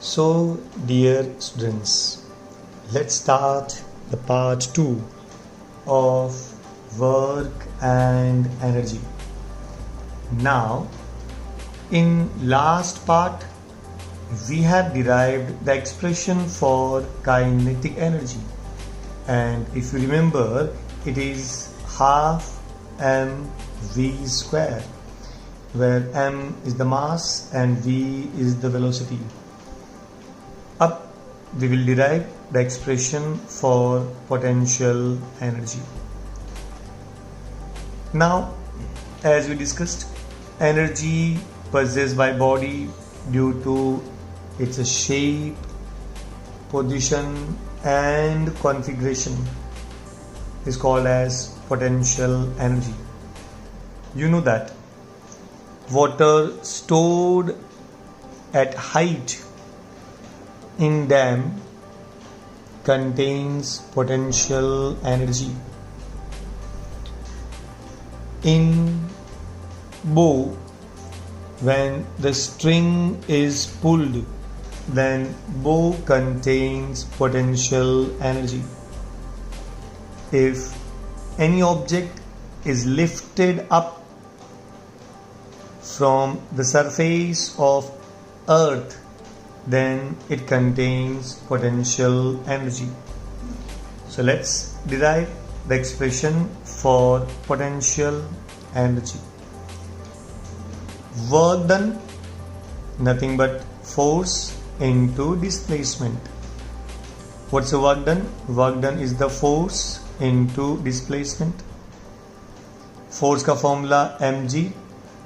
So, dear students, let's start the part 2 of work and energy. Now, in last part, we have derived the expression for kinetic energy, and if you remember, it is half mv square, where m is the mass and v is the velocity. Up we will derive the expression for potential energy. Now, as we discussed, energy possessed by body due to its shape, position and configuration is called as potential energy. You know that water stored at height in dam contains potential energy. In bow, when the string is pulled, then bow contains potential energy. If any object is lifted up from the surface of earth, then it contains potential energy. So let's derive the expression for potential energy. Work done, nothing but force into displacement. What's the work done? Work done is the force into displacement. Force का formula mg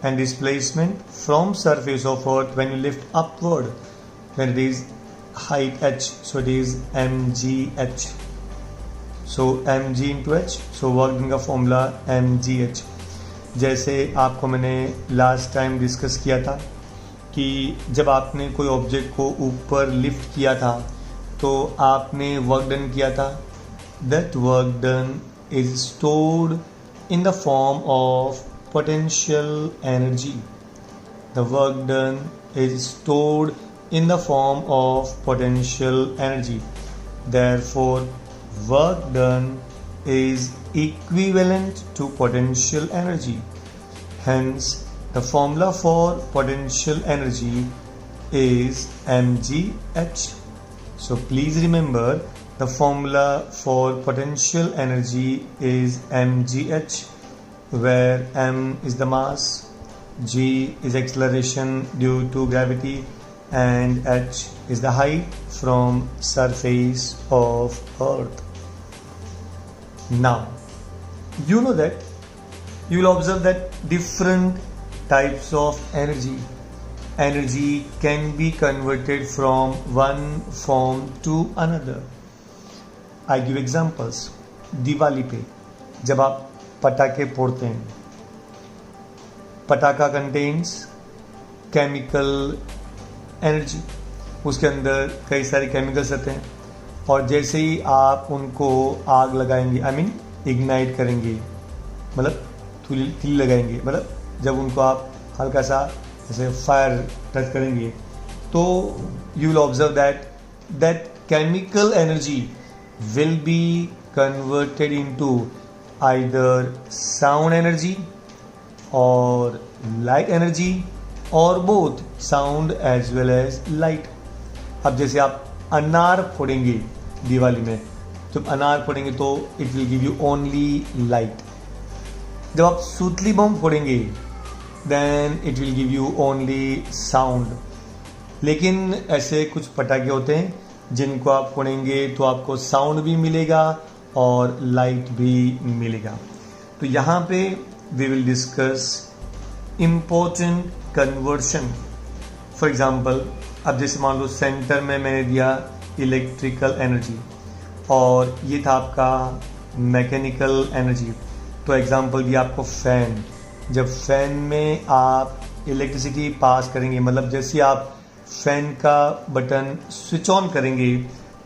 and displacement from surface of earth when you lift upward, when it is height h, so it is mgh. So mg into h, so work done का formula mgh. जैसे आपको मैंने last time discuss किया था कि जब आपने कोई ऑब्जेक्ट को ऊपर लिफ्ट किया था तो आपने वर्क डन किया था. That work done is stored in the form of potential energy. The work done is stored in the form of potential energy. Therefore, work done is equivalent to potential energy. Hence, the formula for potential energy is mgh. So, please remember the formula for potential energy is mgh, where m is the mass, g is acceleration due to gravity, and h is the height from surface of earth. Now, you know that you will observe that different types of energy can be converted from one form to another. I give examples. Diwali पे जब आप पटाखे फोड़ते हैं, पटाखा contains chemical energy, उसके अंदर कई सारे केमिकल्स रहते हैं और जैसे ही आप उनको आग लगाएंगे, आई मीन इग्नाइट करेंगे, मतलब तिल लगाएंगे, मतलब जब उनको आप हल्का सा जैसे फायर टच करेंगे तो you will observe that chemical energy will B converted into either sound energy or light energy or both sound as well as light. अब जैसे आप अनार फोड़ेंगे दिवाली में, जब अनार फोड़ेंगे तो it will give you only light. जब आप सूतली बम फोड़ेंगे then it will give you only sound. लेकिन ऐसे कुछ पटाखे होते हैं जिनको आप फोड़ेंगे तो आपको साउंड भी मिलेगा और लाइट भी मिलेगा. तो यहाँ पे we will discuss important conversion. For example, अब जैसे मान लो सेंटर में मैंने दिया इलेक्ट्रिकल एनर्जी और ये था आपका मैकेनिकल एनर्जी. तो एग्जांपल दिया आपको फैन. जब फैन में आप इलेक्ट्रिसिटी पास करेंगे, मतलब जैसे आप फैन का बटन स्विच ऑन करेंगे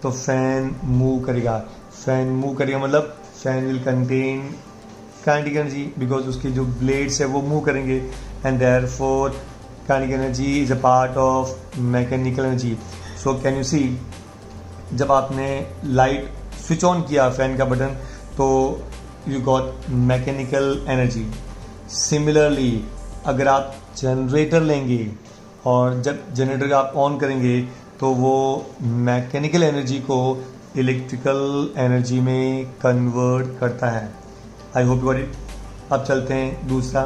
तो फैन मूव करेगा. फैन मूव करेगा मतलब fan will contain kinetic energy because उसके जो ब्लेड्स है वो मूव करेंगे and therefore kinetic energy is a part of mechanical energy. So can you see, जब आपने लाइट स्विच ऑन किया फैन का बटन तो you got mechanical energy. Similarly अगर आप जनरेटर लेंगे और जब जनरेटर आप ऑन करेंगे तो वो मैकेनिकल एनर्जी को इलेक्ट्रिकल एनर्जी में कन्वर्ट करता है। I hope you got it. अब चलते हैं दूसरा,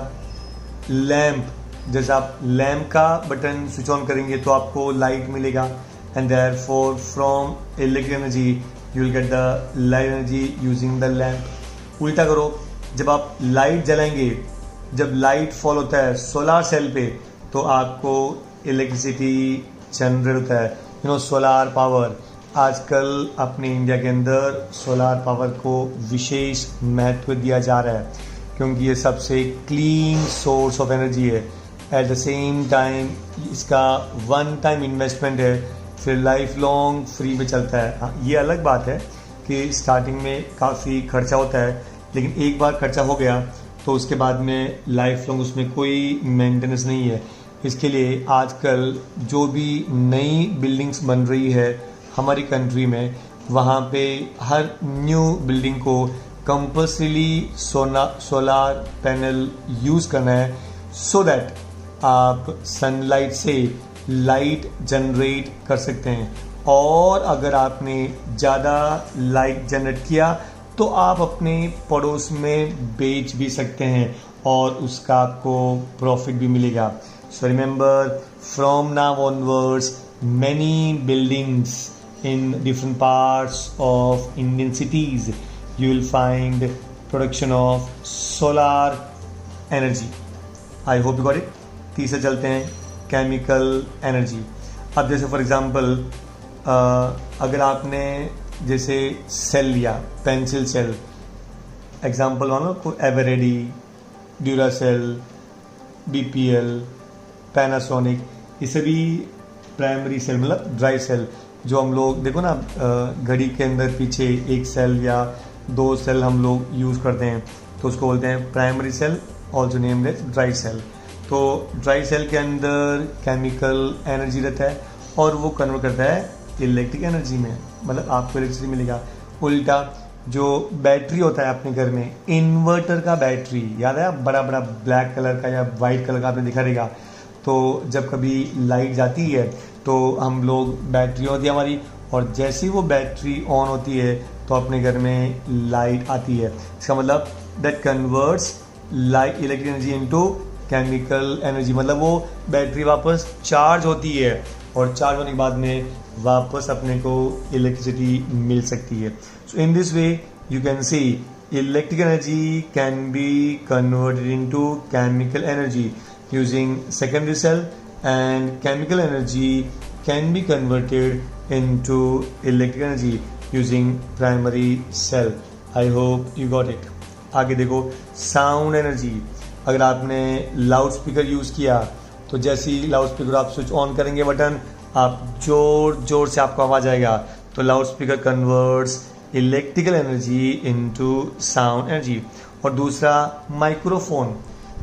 लैम्प। जैसे आप लैम्प का बटन स्विच ऑन करेंगे तो आपको लाइट मिलेगा, and therefore from electric energy you will get the light energy using the lamp. उल्टा करो, जब आप लाइट जलाएंगे, जब लाइट फॉल होता है सोलार सेल पे तो आपको इलेक्ट्रिसिटी जनरेट होता है। सोलार पावर, आजकल अपने इंडिया के अंदर सोलार पावर को विशेष महत्व दिया जा रहा है क्योंकि ये सबसे क्लीन सोर्स ऑफ एनर्जी है। एट द सेम टाइम इसका वन टाइम इन्वेस्टमेंट है, फिर लाइफ लॉन्ग फ्री में चलता है। हाँ, ये अलग बात है कि स्टार्टिंग में काफ़ी खर्चा होता है, लेकिन एक बार खर्चा हो गया तो उसके बाद में लाइफ लॉन्ग उसमें कोई मेंटेनेंस नहीं है। इसके लिए आजकल जो भी नई बिल्डिंग्स बन रही है हमारी कंट्री में, वहाँ पे हर न्यू बिल्डिंग को कंपल्सरीली सोलार पैनल यूज़ करना है सो दैट आप सनलाइट से लाइट जनरेट कर सकते हैं। और अगर आपने ज़्यादा लाइट जनरेट किया तो आप अपने पड़ोस में बेच भी सकते हैं और उसका आपको प्रॉफिट भी मिलेगा। So remember, from now onwards many buildings in different parts of Indian cities you will find production of solar energy. I hope you got it. तीसरे चलते हैं, केमिकल एनर्जी। अब जैसे फॉर एग्जांपल अगर आपने जैसे सेल लिया, पेंसिल सेल, एग्जांपल मानो तो एवरेडी, ड्यूरासेल, बीपीएल, पैनासोनिक, इसे भी प्राइमरी सेल मतलब ड्राई सेल, जो हम लोग देखो ना घड़ी के अंदर पीछे एक सेल या दो सेल हम लोग यूज़ करते हैं तो उसको बोलते हैं primary cell, also named as dry cell. तो ड्राई सेल के अंदर केमिकल एनर्जी रहता है और वो कन्वर्ट करता है इलेक्ट्रिक एनर्जी में, मतलब आपको इलेक्ट्रिसिटी मिलेगा। उल्टा जो बैटरी होता है अपने घर में, इन्वर्टर का बैटरी याद है, बड़ा बड़ा ब्लैक कलर का या वाइट कलर का आपने दिखा देगा, तो जब कभी लाइट जाती है तो हम लोग, बैटरी होती है हमारी, और जैसे ही वो बैटरी ऑन होती है तो अपने घर में लाइट आती है। इसका मतलब that converts light electric energy into chemical energy, मतलब वो बैटरी वापस चार्ज होती है और चार्ज होने के बाद में वापस अपने को इलेक्ट्रिसिटी मिल सकती है। So in this way you can see electric energy can be converted into chemical energy using secondary cell, and chemical energy can be converted into electric energy using primary cell. I hope you got it. आगे देखो, sound energy. अगर आपने loud speaker use किया तो जैसे ही loud speaker आप switch on करेंगे button, आप जोर जोर से आपको आवाज़ आएगा, तो loud speaker converts electrical energy into sound energy. और दूसरा माइक्रोफोन,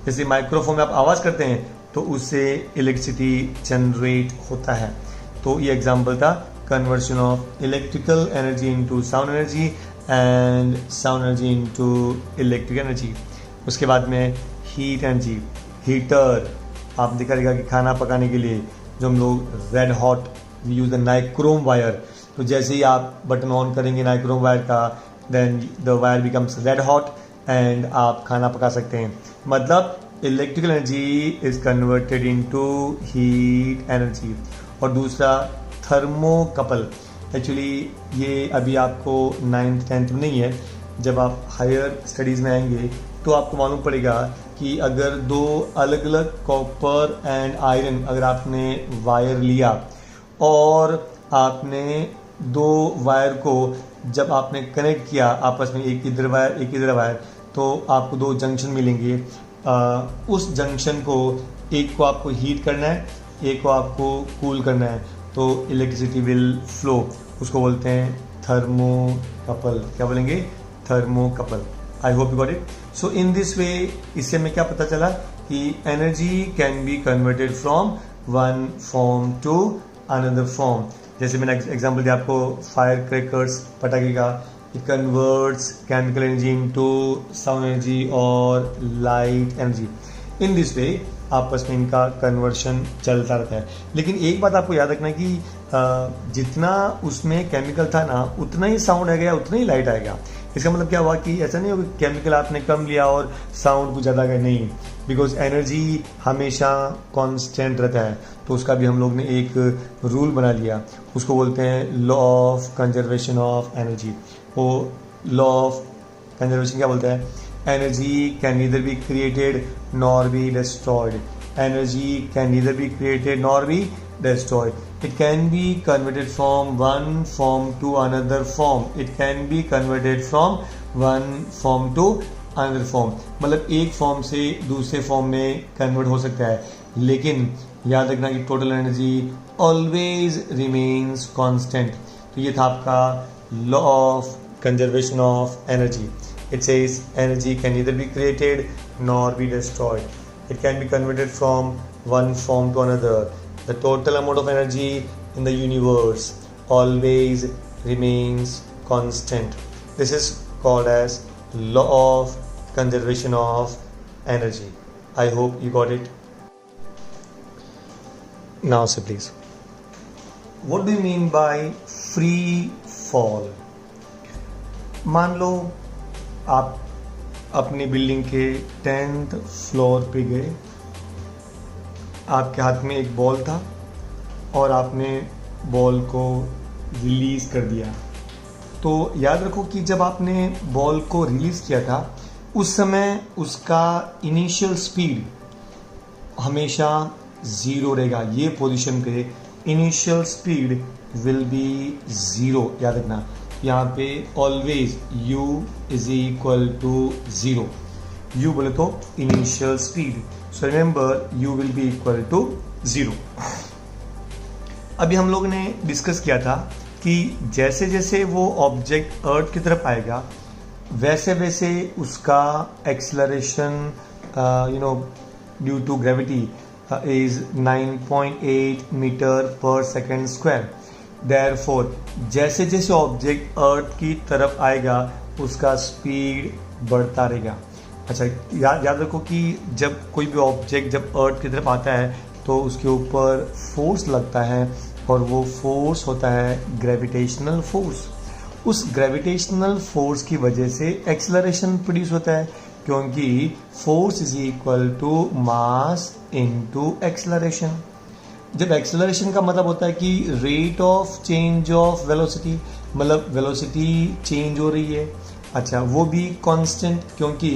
जैसे माइक्रोफोन में आप आवाज़ करते हैं तो उससे इलेक्ट्रिसिटी जनरेट होता है। तो ये एग्जांपल था conversion of electrical energy into sound energy and sound energy into electric energy. उसके बाद में हीट एनर्जी, हीटर, आप देखा रहेगा कि खाना पकाने के लिए जो हम लोग red hot we use the nichrome wire, तो जैसे ही आप बटन ऑन करेंगे नाइक्रोम वायर का, then the wire becomes red hot and आप खाना पका सकते हैं। मतलब electrical energy is converted into heat energy. और दूसरा थर्मोकपल, एक्चुअली ये अभी आपको 9th 10th में नहीं है, जब आप हायर स्टडीज़ में आएंगे तो आपको मालूम पड़ेगा कि अगर दो अलग अलग कॉपर एंड आयरन अगर आपने वायर लिया और आपने दो वायर को जब आपने कनेक्ट किया आपस में, एक इधर वायर एक इधर वायर, तो आपको दो जंक्शन मिलेंगे। उस जंक्शन को, एक को आपको हीट करना है, एक को आपको कूल करना है, तो इलेक्ट्रिसिटी विल फ्लो। उसको बोलते हैं थर्मोकपल। क्या बोलेंगे? Thermocouple. I hope you got it. So in this way, इससे हमें क्या पता चला कि energy can be converted from one form to another form. जैसे मैंने एग्जांपल दिया आपको फायर क्रैकर्स, पटाखे का, it converts chemical energy into sound energy और light energy. In this way आपस में इनका कन्वर्शन चलता रहता है। लेकिन एक बात आपको याद रखना कि जितना उसमें केमिकल था ना, उतना ही साउंड आएगा, उतना ही लाइट आएगा। इसका मतलब क्या हुआ कि ऐसा नहीं होगा कि केमिकल आपने कम लिया और साउंड कुछ ज़्यादा गया, नहीं, बिकॉज एनर्जी हमेशा कांस्टेंट रहता है। तो उसका भी हम लोग ने एक रूल बना लिया, उसको बोलते हैं law of conservation of energy. वो लॉ ऑफ कंजर्वेशन क्या बोलता है? Energy can neither be created nor be destroyed. Energy can neither be created nor be destroyed. It can be converted from one form to another form. It can be converted from one form to another form. मतलब एक form से दूसरे form में convert हो सकता है, लेकिन याद रखना कि total energy always remains constant. तो ये था आपका law of conservation of energy. It says energy can neither be created nor be destroyed. It can be converted from one form to another. The total amount of energy in the universe always remains constant. This is called as law of conservation of energy. I hope you got it. Now say please, what do you mean by free fall? मान लो आप अपनी building के 10th floor पे गए, आपके हाथ में एक बॉल था और आपने बॉल को रिलीज़ कर दिया। तो याद रखो कि जब आपने बॉल को रिलीज़ किया था, उस समय उसका इनिशियल स्पीड हमेशा 0 रहेगा। ये पोजीशन पे इनिशियल स्पीड विल बी 0। याद रखना, यहाँ पे always u is equal to 0। u बोले तो initial speed, so remember u will be equal to 0। अभी हम लोग ने डिस्कस किया था कि जैसे जैसे वो ऑब्जेक्ट अर्थ की तरफ आएगा, वैसे वैसे उसका acceleration due to gravity is 9.8 metre per second square. Therefore जैसे जैसे ऑब्जेक्ट अर्थ की तरफ आएगा, उसका स्पीड बढ़ता रहेगा। अच्छा, याद रखो कि जब कोई भी ऑब्जेक्ट जब अर्थ की तरफ आता है तो उसके ऊपर फोर्स लगता है, और वो फोर्स होता है ग्रेविटेशनल फोर्स। उस ग्रेविटेशनल फोर्स की वजह से एक्सेलरेशन प्रोड्यूस होता है, क्योंकि force is equal to mass into acceleration. जब एक्सेलरेशन का मतलब होता है कि rate of change of velocity, मतलब वेलोसिटी चेंज हो रही है। अच्छा, वो भी कांस्टेंट, क्योंकि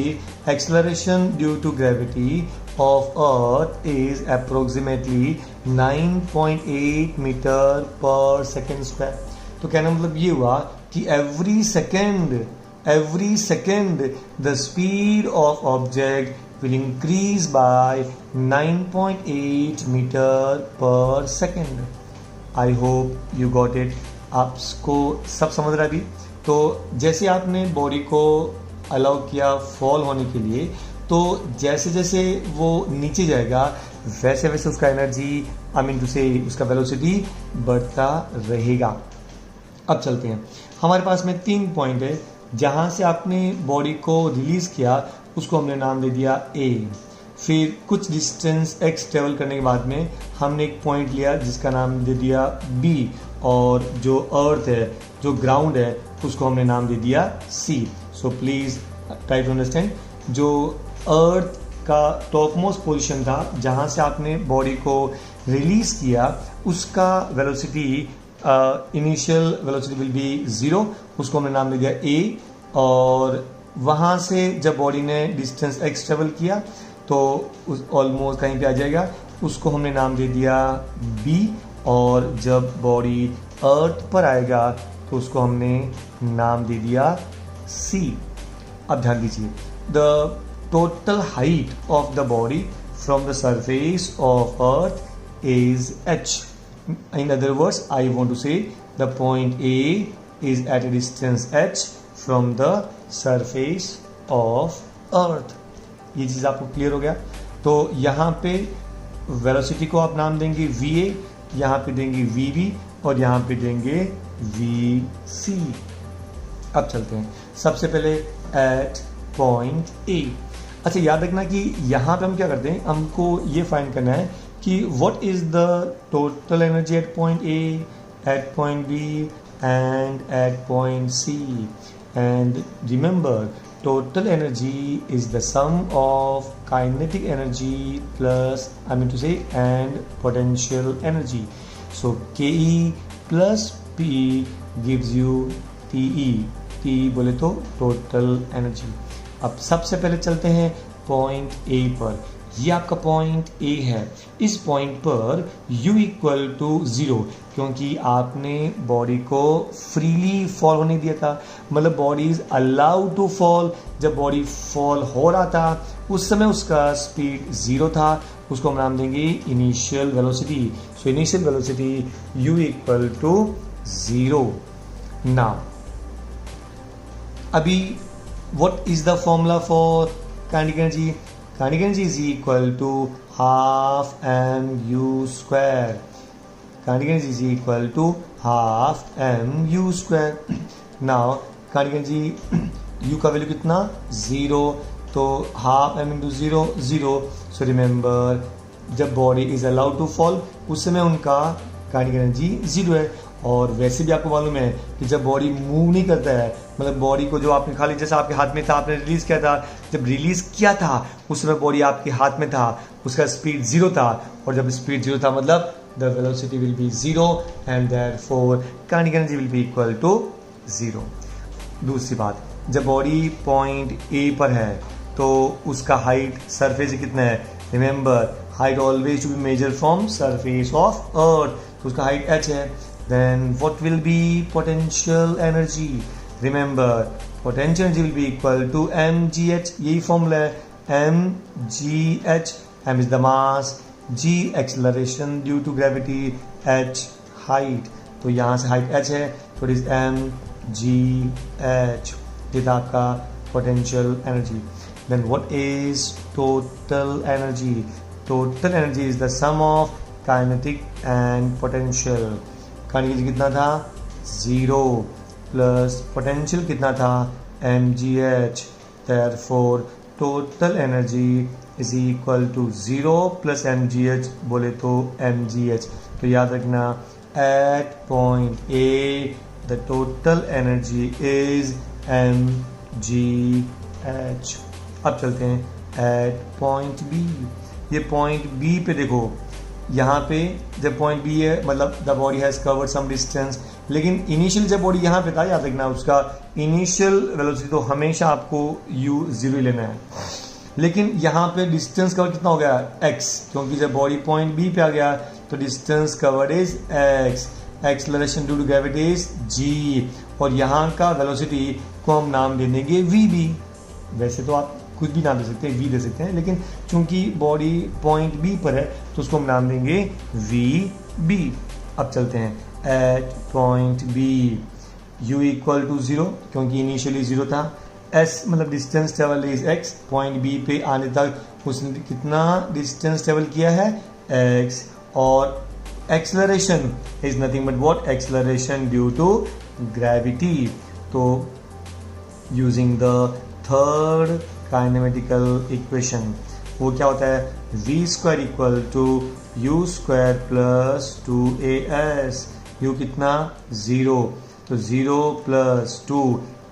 acceleration due to gravity of earth is approximately 9.8 metre per second square. तो कहना मतलब ये हुआ कि every second the speed of object will increase by 9.8 metre per second. I hope you got it. आपको सब समझ रहा है अभी? तो जैसे आपने बॉडी को अलाउ किया फॉल होने के लिए, तो जैसे जैसे वो नीचे जाएगा, वैसे वैसे उसका एनर्जी, आई मीन टू से उसका वेलोसिटी बढ़ता रहेगा। अब चलते हैं, हमारे पास में 3 पॉइंट है। जहाँ से आपने बॉडी को रिलीज किया, उसको हमने नाम दे दिया A। फिर कुछ डिस्टेंस x ट्रेवल करने के बाद में हमने एक पॉइंट लिया जिसका नाम दे दिया B, और जो अर्थ है, जो ग्राउंड है, उसको हमने नाम दे दिया C। So please try to understand, जो अर्थ का टॉप मोस्ट पोजिशन था, जहाँ से आपने बॉडी को रिलीज किया, उसका velocity initial velocity will be 0, उसको हमने नाम दे दिया A। और वहाँ से जब बॉडी ने डिस्टेंस x ट्रेवल किया तो ऑलमोस्ट कहीं पे आ जाएगा, उसको हमने नाम दे दिया B। और जब बॉडी अर्थ पर आएगा तो उसको हमने नाम दे दिया C। अब ध्यान दीजिए, the total height of the body from the surface of earth is h। In other words, I want to say the point A is at a distance h from the surface of earth। ये चीज़ आपको clear हो गया? तो यहाँ पे velocity को आप नाम देंगे VA, यहाँ पे देंगे VB और यहाँ पे देंगे VC। अब चलते हैं सबसे पहले एट पॉइंट A। अच्छा याद रखना कि यहाँ पे हम क्या करते हैं, हमको ये फाइंड करना है कि what is the total energy at point A, at point B and at point C। And remember total energy is the sum of kinetic energy plus and potential energy. So KE plus PE gives you TE। TE बोले तो total energy। अब सबसे पहले चलते हैं point A पर। ये आपका पॉइंट A है। इस पॉइंट पर U इक्वल टू 0, क्योंकि आपने बॉडी को फ्रीली फॉल होने दिया था, मतलब body is allowed to fall. जब बॉडी फॉल हो रहा था उस समय उसका स्पीड 0 था, उसको हम नाम देंगे initial velocity. So initial velocity U equal to 0। Now अभी what is the formula for kinetic energy? Kinetic energy is equal to half mu square. Kinetic energy is equal to half mu square. Now kinetic energy U का value कितना? 0। तो half m into 0 0। So remember जब body is allowed to fall उस समय उनका kinetic energy 0 है। और वैसे भी आपको मालूम है कि जब बॉडी मूव नहीं करता है, मतलब बॉडी को जो आपने खाली जैसा आपके हाथ में था आपने रिलीज किया था, जब रिलीज किया था उस समय बॉडी आपके हाथ में था, उसका स्पीड 0 था। और जब स्पीड 0 था मतलब the velocity will be 0 and therefore kinetic energy will be equal to 0। दूसरी बात, जब बॉडी पॉइंट A पर है तो उसका हाइट सरफेस से कितना है? Remember height always to be measure from surface of earth, तो उसका हाइट h है। Then what will be potential energy? Remember potential energy will be equal to mgh। यही फॉर्मूला है mgh। m is the mass, g acceleration due to gravity, h height। तो यहाँ से height h है तो it is mgh। ये था आपका potential energy। Then what is total energy? Total energy is the sum of kinetic and potential। Kinetic energy कितना था? 0 प्लस पोटेंशियल कितना था? mgh। Therefore total energy is equal to 0 plus mgh बोले तो mgh। तो याद रखना at point A the total energy is mgh। अब चलते हैं एट पॉइंट B। ये पॉइंट B पे देखो, यहाँ पे जब पॉइंट B है मतलब the body has covered some distance, लेकिन इनिशियल जब बॉडी यहाँ पे था याद रखना उसका इनिशियल वेलोसिटी तो हमेशा आपको U 0 लेना है। लेकिन यहाँ पे डिस्टेंस कवर कितना हो गया? x, क्योंकि जब बॉडी पॉइंट B पे आ गया तो distance covered is x। Acceleration due to gravity is g और यहाँ का वेलोसिटी को हम नाम दे देंगे VB। वैसे तो आप कुछ भी नाम दे सकते हैं, V दे सकते हैं, लेकिन चूंकि बॉडी पॉइंट B पर है तो उसको हम नाम देंगे VB। अब चलते हैं at point B U equal to 0, क्योंकि इनिशियली 0 था। S मतलब distance travel is x। Point B पे आने तक उसने कितना डिस्टेंस ट्रेवल किया है? x। और acceleration is nothing but what? Acceleration due to gravity. तो using the third kinematical equation वो क्या होता है? v square equal to u square plus 2as। u कितना? 0। तो 0 प्लस 2।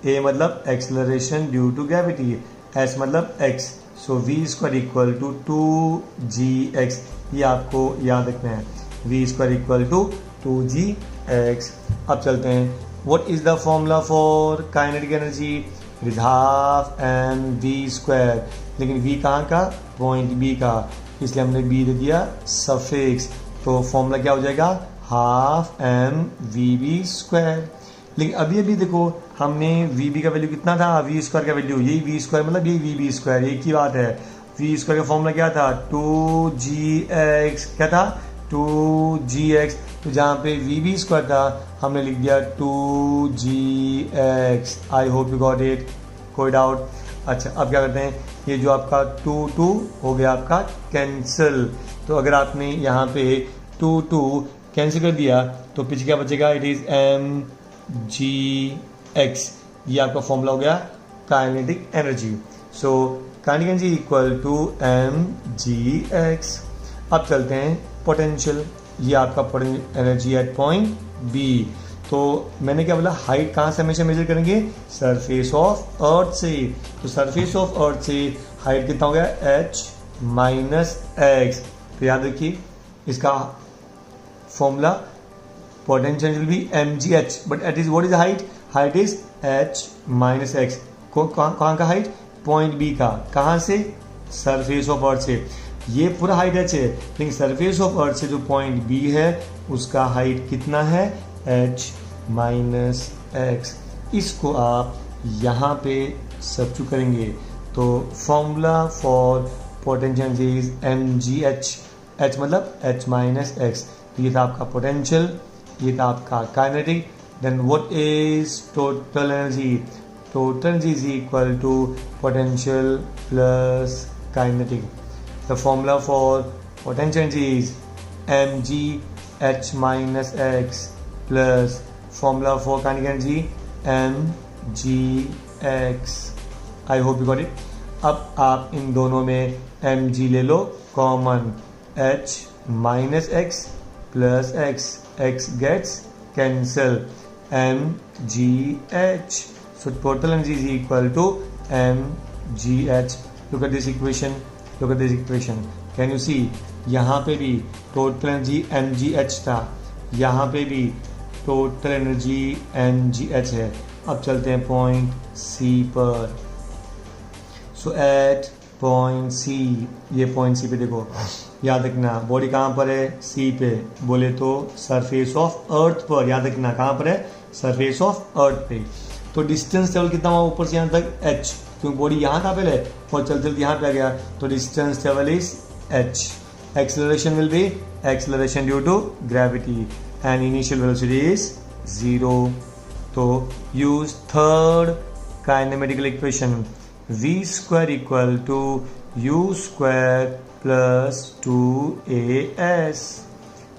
a मतलब acceleration due to gravity, s मतलब x। So v square equal to 2gx। ये आपको याद रखना है, v square equal to 2gx। अब चलते हैं what is the formula for kinetic energy? It is half mv square. लेकिन v कहाँ का? पॉइंट B का, इसलिए हमने b दे दिया सफिक्स। तो फॉर्मूला क्या हो जाएगा? Half mvb square. लेकिन अभी देखो हमने vb का वैल्यू कितना था? v स्क्वायर का वैल्यू, यही v स्क्वायर मतलब यही vb स्क्वायर, एक ही बात है। v स्क्वायर का फॉर्मूला क्या था? 2gx। क्या था? 2gx। तो जहाँ पे vb स्क्वायर था हमने लिख दिया 2gx। I hope you got it. कोई डाउट? अच्छा अब क्या करते हैं, ये जो आपका 2 हो गया आपका कैंसिल। तो अगर आपने यहाँ पे 2 कैंसिल कर दिया तो पीछे क्या बचेगा, it is m g x. ये आपका फॉर्मूला हो गया kinetic energy. So kinetic energy equal to M g x. अब चलते हैं पोटेंशियल। ये आपका potential energy at point B. तो मैंने क्या बोला, हाइट कहाँ से हमेशा मेजर करेंगे, सरफेस ऑफ अर्थ से। तो सरफेस ऑफ अर्थ से हाइट कितना हो गया, एच माइनस एक्स। तो याद रखिए इसका formula potential will be m ji h, but at is what is height, height is h minus x. कहाँ का हाइट, पॉइंट बी का। कहाँ से, सरफेस ऑफ अर्थ से। ये पूरा हाइट एच है, लेकिन सरफेस ऑफ अर्थ से जो पॉइंट बी है उसका हाइट कितना है, एच माइनस एक्स। इसको आप यहाँ पे सब्स्टिट्यूट करेंगे तो formula for potential is m ji h. H मतलब एच माइनस एक्स। ये था आपका पोटेंशियल, ये था आपका kinetic. Then what is total energy, total energy is equal to potential plus kinetic. The formula for potential energy is m ji h minus x plus formula for kinetic energy M g x. I hope you got it. अब आप इन दोनों में m g ले लो common, H minus x plus X, X gets cancel, M ji H. So total energy is equal to M G H. Look at this equation, look at this equation. Can you see, यहाँ पे भी total energy M G H था, यहाँ पे भी total energy M G H है। अब चलते हैं पॉइंट सी पर। सो एट पॉइंट सी, ये पॉइंट सी पे देखो, याद रखना बॉडी कहाँ पर है, सी पे, बोले तो सरफेस ऑफ अर्थ पर। याद रखना कहाँ पर है, सरफेस ऑफ अर्थ पे। तो डिस्टेंस ट्रेवल कितना हुआ ऊपर से यहाँ तक, एच, क्योंकि बॉडी यहाँ था पहले और चलते चलते यहाँ पे आ गया, तो distance travel is h. Acceleration will be acceleration due to gravity and initial velocity is 0। तो use third kinematical equation, v square equal to u square plus 2as।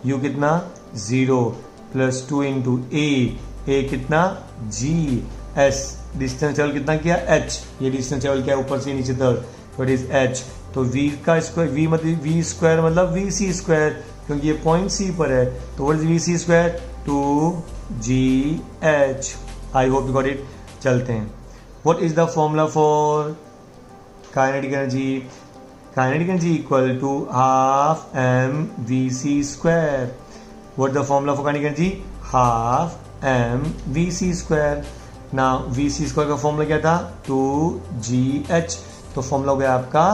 u कितना 0 प्लस 2 इंटू a कितना g, s distance travel कितना किया, h। ये distance travel किया ऊपर से नीचे तक, तो इट इज h। तो v का स्क्वायर, v मतलब v स्क्वायर मतलब vc स्क्वायर, क्योंकि ये पॉइंट c पर है, तो what is vc square, 2gh। I hope you got it. चलते हैं, what is the formula for kinetic energy, kinetic energy equal to half m v c square. What the formula for kinetic energy, half m v c square. ना v c square का formula क्या था, 2gh। तो formula हो गया आपका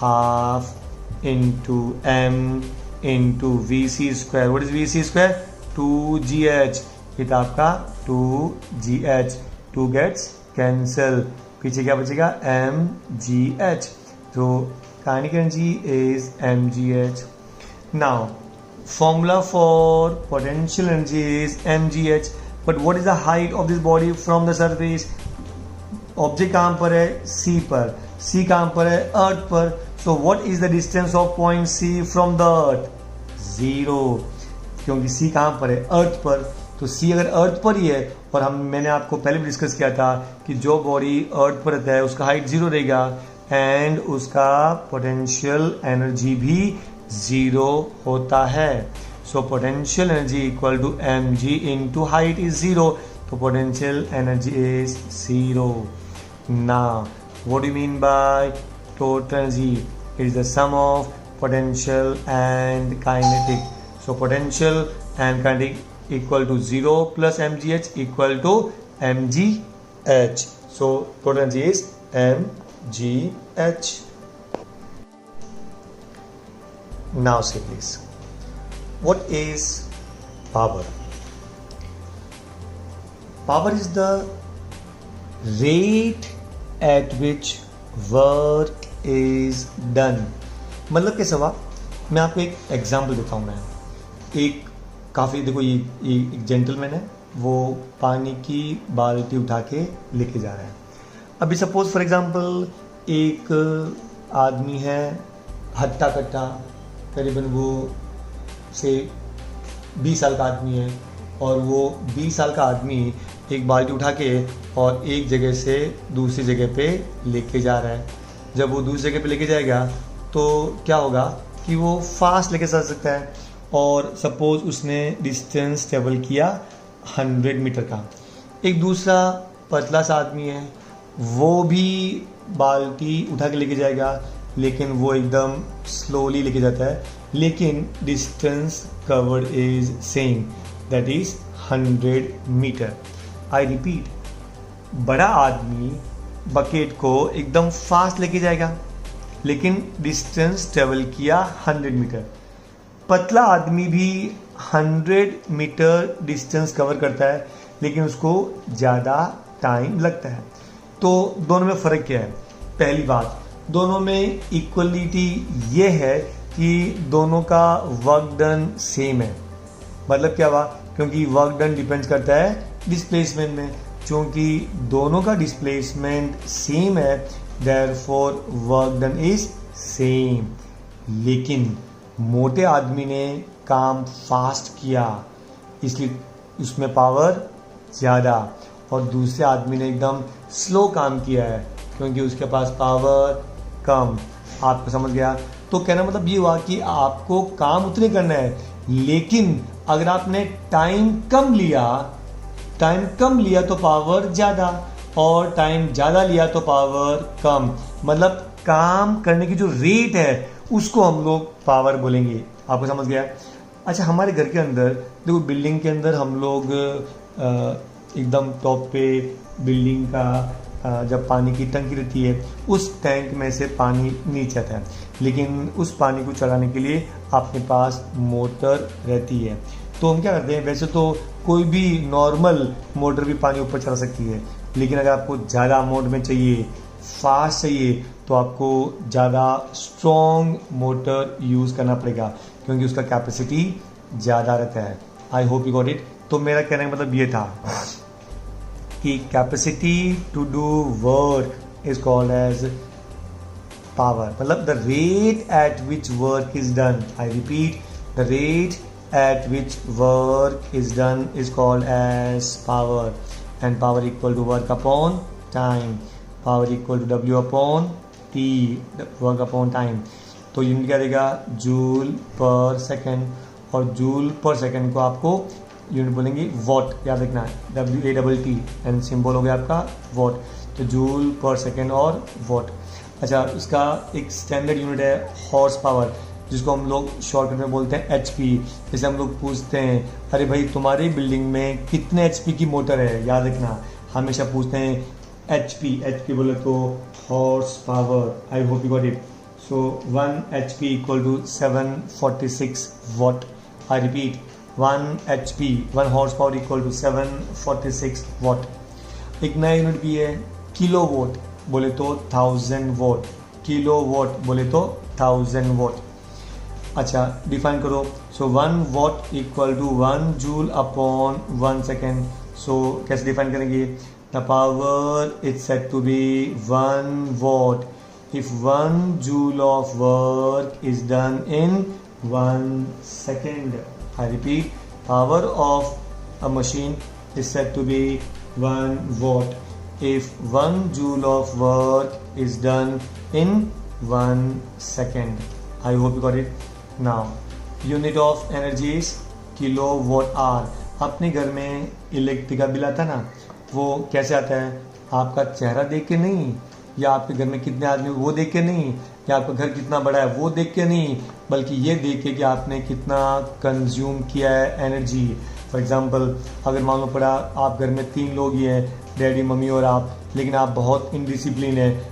half into m into v c square. What is v c square, 2gh। ये था आपका 2gh, 2 गेट्स कैंसल, पीछे क्या बचेगा, एम जी एच। तो kinetic energy is m ji h. Now formula for potential energy is m ji h, but what is the height of this body from the surface. Object कहाँ पर है, सी पर, सी कहाँ पर है, अर्थ पर। So what is the distance of point c from the earth, 0, क्योंकि सी कहाँ पर है, अर्थ पर। तो सी अगर अर्थ पर ही है, और मैंने आपको पहले भी डिस्कस किया था कि जो बॉडी अर्थ पर रहता है उसका हाइट 0 रहेगा एंड उसका पोटेंशियल एनर्जी भी 0 होता है। So potential energy equal to M g into height is 0, तो potential energy is 0। Now what do you mean by total energy, it is the sum of potential and kinetic. So potential and kinetic equal to 0 plus mgh equal to mgh. So total energy is mgh. Now say please, what is power? Power is the rate at which work is done. मतलब कैसे हुआ, मैं आपको एक example देता हूँ। मैं एक काफ़ी, देखो ये एक जेंटलमैन है, वो पानी की बाल्टी उठा के लेके जा रहा है। अभी सपोज फॉर एग्जांपल एक आदमी है हट्टा कट्टा, करीबन वो से 20 साल का आदमी है और वो 20 साल का आदमी एक बाल्टी उठा के और एक जगह से दूसरी जगह पे लेके जा रहा है। जब वो दूसरी जगह पे लेके जाएगा तो क्या होगा कि वो फास्ट लेके जा सकता है। और सपोज उसने डिस्टेंस ट्रेवल किया 100 मीटर का। एक दूसरा पतला सा आदमी है, वो भी बाल्टी उठा के लेके जाएगा, लेकिन वो एकदम स्लोली लेके जाता है, लेकिन distance covered is same, that is 100 metre. I repeat, बड़ा आदमी बकेट को एकदम फास्ट लेके जाएगा, लेकिन डिस्टेंस ट्रेवल किया 100 मीटर। पतला आदमी भी 100 मीटर डिस्टेंस कवर करता है, लेकिन उसको ज़्यादा टाइम लगता है। तो दोनों में फ़र्क क्या है? पहली बात, दोनों में इक्वलिटी ये है कि दोनों का वर्क डन सेम है। मतलब क्या हुआ? क्योंकि वर्क डन डिपेंड करता है डिस्प्लेसमेंट में। क्योंकि दोनों का डिस्प्लेसमेंट सेम है, therefore work done is same. लेकिन मोटे आदमी ने काम फास्ट किया, इसलिए उसमें पावर ज़्यादा, और दूसरे आदमी ने एकदम स्लो काम किया है क्योंकि उसके पास पावर कम। आपको समझ गया? तो कहना मतलब ये हुआ कि आपको काम उतने करना है, लेकिन अगर आपने टाइम कम लिया तो पावर ज़्यादा, और टाइम ज़्यादा लिया तो पावर कम। मतलब काम करने की जो रेट है उसको हम लोग पावर बोलेंगे। आपको समझ गया? अच्छा, हमारे घर के अंदर देखो, बिल्डिंग के अंदर हम लोग एकदम टॉप पे बिल्डिंग का जब पानी की टंकी रहती है, उस टैंक में से पानी नीचे आता है, लेकिन उस पानी को चलाने के लिए अपने पास मोटर रहती है। तो हम क्या करते हैं, वैसे तो कोई भी नॉर्मल मोटर भी पानी ऊपर चला सकती है, लेकिन अगर आपको ज़्यादा अमाउंट में चाहिए, फास्ट चाहिए, तो आपको ज़्यादा स्ट्रॉन्ग मोटर यूज़ करना पड़ेगा, क्योंकि उसका कैपेसिटी ज़्यादा रहता है। I hope you got it. तो मेरा कहने का मतलब ये था कि capacity to do work is called as power. मतलब the rate at which work is done, I repeat, the rate at which work is done is called as power, and power equal to work upon time, power equal to W upon T, work upon time। तो unit क्या देगा? Joule पर second, और joule पर second को आपको unit बोलेंगे what, याद रखना है, WATT, एंड सिंबल हो गया आपका वॉट। तो जूल पर सेकेंड और वॉट। अच्छा, इसका एक स्टैंडर्ड यूनिट है हॉर्स पावर, जिसको हम लोग शॉर्टकट में बोलते हैं HP। जैसे हम लोग पूछते हैं, अरे भाई तुम्हारी बिल्डिंग में कितने HP की मोटर है, याद रखना, हमेशा पूछते हैं HP बोले तो horse power. I hope you got it. So 1 HP equal to 746 watt. I repeat, 1 HP, 1 horse power equal to 746 watt. एक नया यूनिट भी है किलो वोट, बोले तो 1000 वोट। किलो वोट बोले तो 1000 वोट। अच्छा, डिफाइन करो। So 1 watt equal to 1 joule upon 1 second. So कैसे डिफाइन करेंगे? The power is said to be 1 watt if 1 joule of work is done in 1 second. I repeat, power of a machine is said to be 1 watt if 1 joule of work is done in 1 second. I hope you got it. Now, unit of energy is kilowatt hour. अपने घर में electric का bill आता है ना, वो कैसे आता है? आपका चेहरा देख के नहीं, या आपके घर में कितने आदमी वो देख के नहीं, या आपका घर कितना बड़ा है वो देख के नहीं, बल्कि ये देख के कि आपने कितना कंज्यूम किया है एनर्जी। फॉर एग्जांपल, अगर मान लो पड़ा आप घर में 3 लोग ही हैं, डैडी, मम्मी और आप, लेकिन आप बहुत इनडिसिप्लिन है,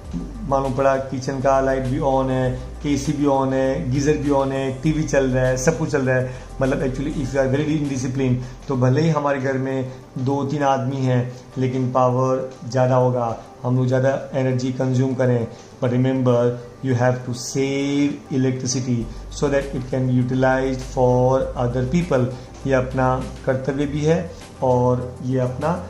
मालूम पड़ा किचन का लाइट भी ऑन है, AC भी ऑन है, गीज़र भी ऑन है, TV चल रहा है, सब कुछ चल रहा है। मतलब actually if you are very indiscipline, तो भले ही हमारे घर में 2-3 आदमी हैं, लेकिन पावर ज़्यादा होगा, हम लोग ज़्यादा एनर्जी कंज्यूम करें। But remember, you have to save electricity so that it can utilize for other people. ये अपना कर्तव्य भी है और ये अपना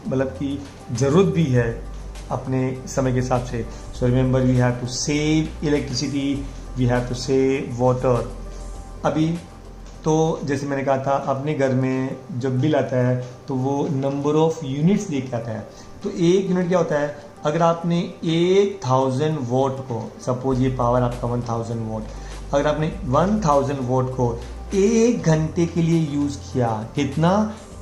मतलब कि ज़रूरत भी है अपने समय के हिसाब से। So remember, we have to save electricity, we have to save water. अभी तो जैसे मैंने कहा था, अपने घर में जब बिल आता है तो वो नंबर ऑफ यूनिट्स देख के आता है। तो एक यूनिट क्या होता है, अगर आपने 1000 वोट को, सपोज ये पावर आपका 1000 वोट, अगर आपने 1000 वोट को 1 घंटे के लिए यूज़ किया, कितना,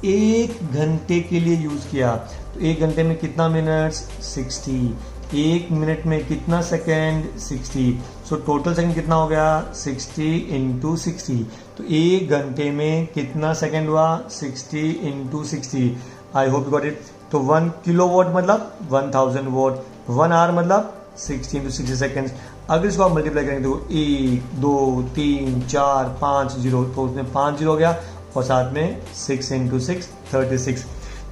1 घंटे के लिए यूज़ किया, तो 1 घंटे में कितना मिनट्स, 60, 1 मिनट में कितना सेकेंड, 60, सो टोटल सेकेंड कितना हो गया, 60 इंटू 60, तो 1 घंटे में कितना सेकेंड हुआ, 60 into 60। I hope you got it. तो 1 किलोवाट मतलब 1000 वोट, 1 आवर मतलब 60 इंटू 60 सेकेंड्स। अगर इसको आप मल्टीप्लाई करेंगे तो 1 2 3 4 5 0, तो उसमें 5 0 हो गया और साथ में 6 इंटू 6 36।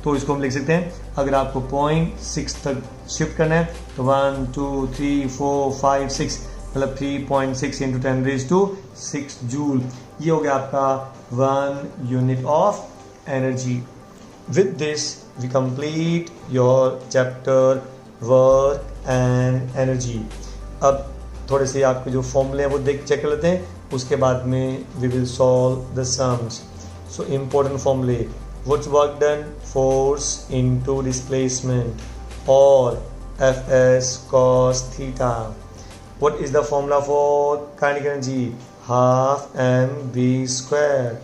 तो इसको हम लिख सकते हैं, अगर आपको 0.6 तक शिफ्ट करना है तो 1 2 3 4 5 6 मतलब 3.6 इंटू 10⁻⁶ जूल। ये हो गया आपका 1 unit of energy. With this we complete your chapter work and energy। अब थोड़े से आपके जो फॉर्मूले हैं वो चेक कर लेते हैं, उसके बाद में we will solve the sums। So important formula, what's work done, force into displacement, or Fs cos theta। What is the formula for kinetic energy, half mv²।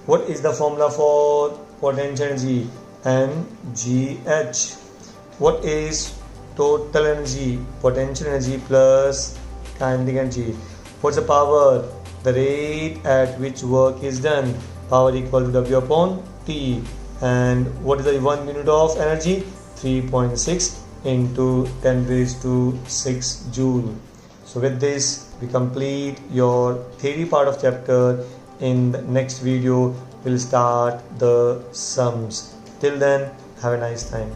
What is the formula for potential energy, mgh। What is total energy, potential energy plus kinetic energy। What's the power, the rate at which work is done, power equal to W upon T। And what is the 1 unit of energy, 3.6 into 10⁻⁶ joule। So with this we complete your theory part of chapter. In the next video we'll start the sums. Till then, have a nice time.